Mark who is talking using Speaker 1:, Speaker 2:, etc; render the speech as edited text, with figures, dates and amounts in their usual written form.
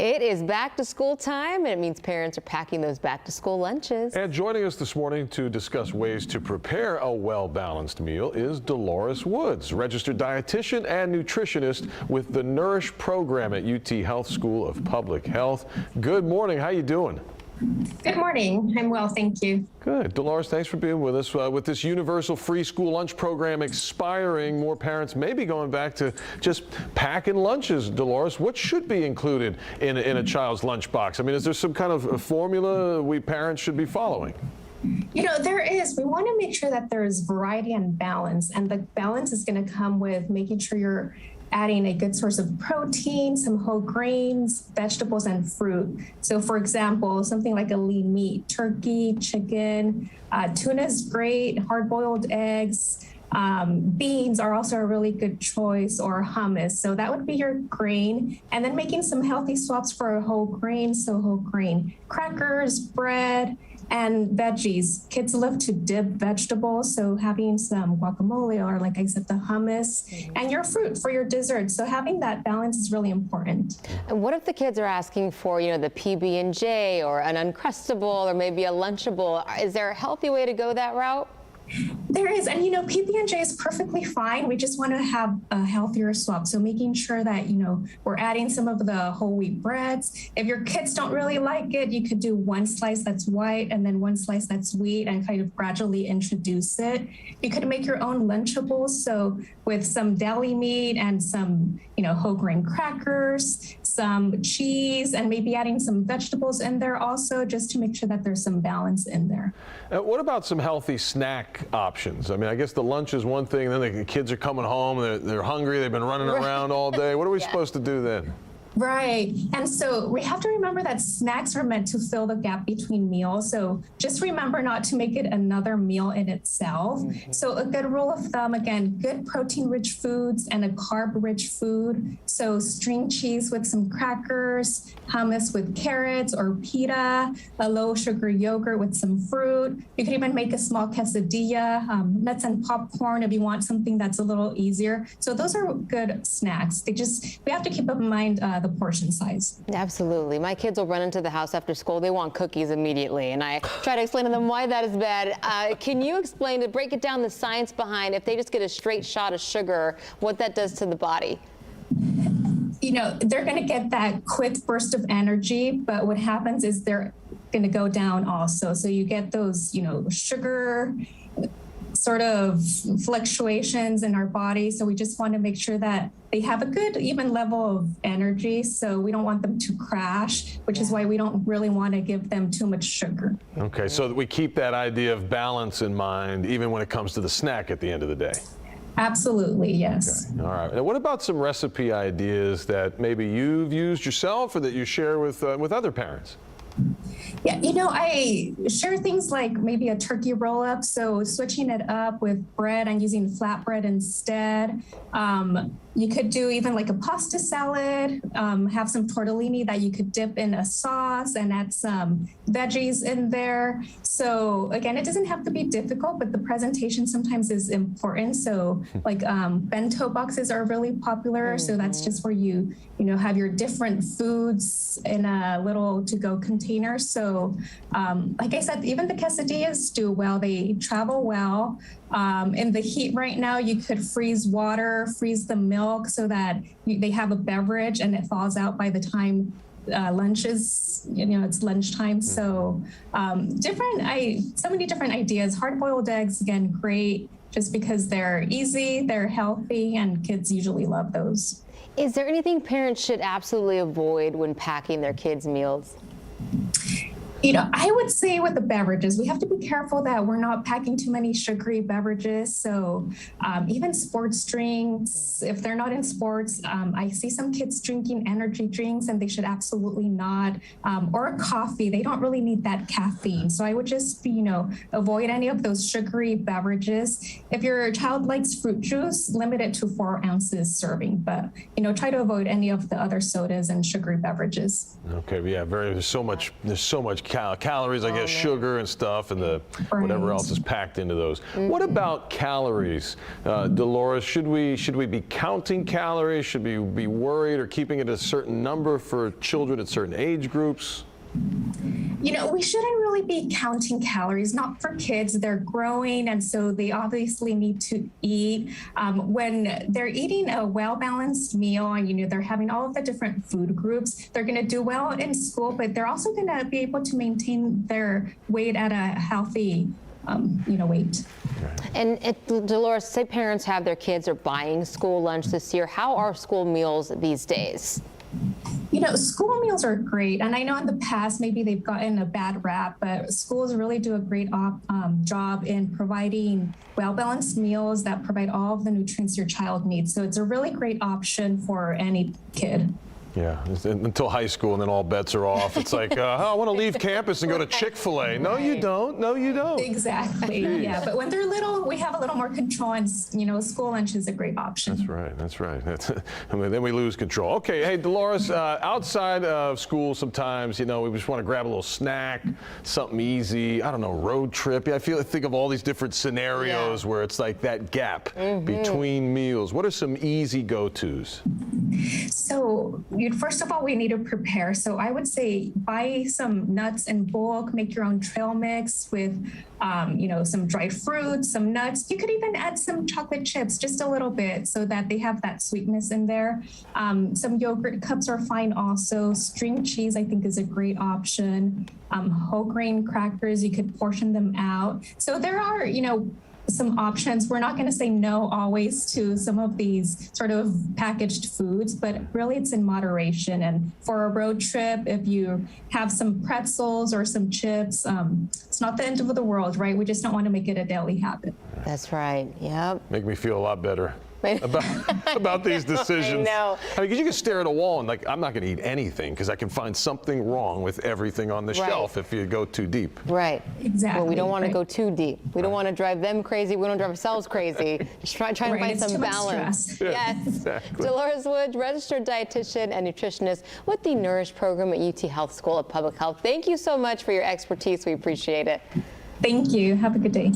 Speaker 1: It is back to school time, and it means parents are packing those back to school lunches.
Speaker 2: And joining us this morning to discuss ways to prepare a well-balanced meal is Dolores Woods, registered dietitian and nutritionist with the Nourish program at UT Health School of Public Health. Good morning. How you doing?
Speaker 3: Good morning. I'm well, thank you.
Speaker 2: Good. Dolores, thanks for being with us. With this universal free school lunch program expiring, more parents may be going back to just packing lunches. Dolores, what should be included in a child's lunchbox? I mean, is there some kind of formula we parents should be following?
Speaker 3: You know, there is. We want to make sure that there's variety and balance, and the balance is going to come with making sure you're adding a good source of protein, some whole grains, vegetables, and fruit. So for example, something like a lean meat, turkey, chicken, tuna is great, hard-boiled eggs, beans are also a really good choice, or hummus. So that would be your grain. And then making some healthy swaps for a whole grain, so whole grain crackers, bread, and veggies. Kids love to dip vegetables, so having some guacamole, or like I said, the hummus, and your fruit for your dessert. So having that balance is really important.
Speaker 1: And what if the kids are asking for, the PB&J or an Uncrustable or maybe a Lunchable? Is there a healthy way to go that route?
Speaker 3: There is, and PB&J is perfectly fine. We just want to have a healthier swap. So making sure that, we're adding some of the whole wheat breads. If your kids don't really like it, you could do one slice that's white and then one slice that's wheat and kind of gradually introduce it. You could make your own Lunchables. So with some deli meat and some, whole grain crackers, some cheese, and maybe adding some vegetables in there also, just to make sure that there's some balance in there.
Speaker 2: What about some healthy snack options? I mean, I guess the lunch is one thing, then the kids are coming home, they're hungry, they've been running around all day. What are we supposed to do then?
Speaker 3: Right. And so we have to remember that snacks are meant to fill the gap between meals. So just remember not to make it another meal in itself. So a good rule of thumb, again, good protein-rich foods and a carb-rich food. So string cheese with some crackers, hummus with carrots or pita, a low-sugar yogurt with some fruit. You could even make a small quesadilla, nuts and popcorn if you want something that's a little easier. So those are good snacks. We have to keep in mind the portion size.
Speaker 1: Absolutely. My kids will run into the house after school. They want cookies immediately, and I try to explain to them why that is bad. Can you break it down, the science behind if they just get a straight shot of sugar, what that does to the body?
Speaker 3: They're going to get that quick burst of energy, but what happens is they're going to go down also. So you get those, sugar sort of fluctuations in our body. So we just want to make sure that they have a good even level of energy. So we don't want them to crash, which is why we don't really want to give them too much sugar.
Speaker 2: Okay, so that we keep that idea of balance in mind, even when it comes to the snack at the end of the day.
Speaker 3: Absolutely, yes.
Speaker 2: Okay. All right. And what about some recipe ideas that maybe you've used yourself or that you share with other parents?
Speaker 3: Yeah, I share things like maybe a turkey roll-up, so switching it up with bread and using flatbread instead. You could do even like a pasta salad, have some tortellini that you could dip in a sauce and add some veggies in there. So again, it doesn't have to be difficult, but the presentation sometimes is important. So like bento boxes are really popular. So that's just where you have your different foods in a little to-go container. So like I said, even the quesadillas do well. They travel well. In the heat right now, you could freeze water, freeze the milk so that they have a beverage and it thaws out by the time lunch is, it's lunchtime. So so many different ideas. Hard-boiled eggs, again, great, just because they're easy, they're healthy, and kids usually love those.
Speaker 1: Is there anything parents should absolutely avoid when packing their kids' meals?
Speaker 3: I would say with the beverages, we have to be careful that we're not packing too many sugary beverages. So even sports drinks, if they're not in sports, I see some kids drinking energy drinks and they should absolutely not, or coffee. They don't really need that caffeine. So I would just, avoid any of those sugary beverages. If your child likes fruit juice, limit it to 4 ounces serving, but, try to avoid any of the other sodas and sugary beverages.
Speaker 2: Okay, yeah, there's so much calories, I guess, sugar and stuff, and the whatever else is packed into those. What about calories, Dolores? Should we be counting calories? Should we be worried or keeping it a certain number for children at certain age groups?
Speaker 3: You know, we shouldn't really be counting calories, not for kids. They're growing, and so they obviously need to eat. When they're eating a well-balanced meal and, you know, they're having all of the different food groups, they're going to do well in school, but they're also going to be able to maintain their weight at a healthy, weight.
Speaker 1: And Dolores, say parents have their kids are buying school lunch this year. How are school meals these days?
Speaker 3: You know, school meals are great. And I know in the past, maybe they've gotten a bad rap, but schools really do a great job in providing well-balanced meals that provide all of the nutrients your child needs. So it's a really great option for any kid.
Speaker 2: Yeah, until high school, and then all bets are off. It's like, I want to leave campus and go to Chick-fil-A. No, you don't. No, you don't.
Speaker 3: Exactly.
Speaker 2: Jeez.
Speaker 3: Yeah, but when they're little, we have a little more control, and, you know, school lunch is a great option.
Speaker 2: That's right. That's right. I mean, then we lose control. Okay, hey, Dolores, outside of school sometimes, you know, we just want to grab a little snack, something easy. I don't know, road trip. Yeah, think of all these different scenarios where it's like that gap between meals. What are some easy go-tos?
Speaker 3: So, first of all, we need to prepare. So I would say buy some nuts in bulk, make your own trail mix with, some dried fruits, some nuts. You could even add some chocolate chips, just a little bit, so that they have that sweetness in there. Some yogurt cups are fine also. String cheese, I think, is a great option. Whole grain crackers, you could portion them out. So there are, some options. We're not going to say no always to some of these sort of packaged foods, but really it's in moderation. And for a road trip, if you have some pretzels or some chips, it's not the end of the world, right? We just don't want to make it a daily habit.
Speaker 1: That's right. Yep.
Speaker 2: Make me feel a lot better about these decisions.
Speaker 1: I know.
Speaker 2: I mean, because you can stare at a wall and I'm not going to eat anything because I can find something wrong with everything on the shelf if you go too deep.
Speaker 1: Right.
Speaker 3: Exactly.
Speaker 1: Well, we don't want to go too deep. We don't want to drive them crazy. We don't drive ourselves crazy. Just try to find some balance. Yes.
Speaker 2: Exactly.
Speaker 1: Dolores Woods, registered dietitian and nutritionist with the Nourish program at UT Health School of Public Health. Thank you so much for your expertise. We appreciate it.
Speaker 3: Thank you. Have a good day.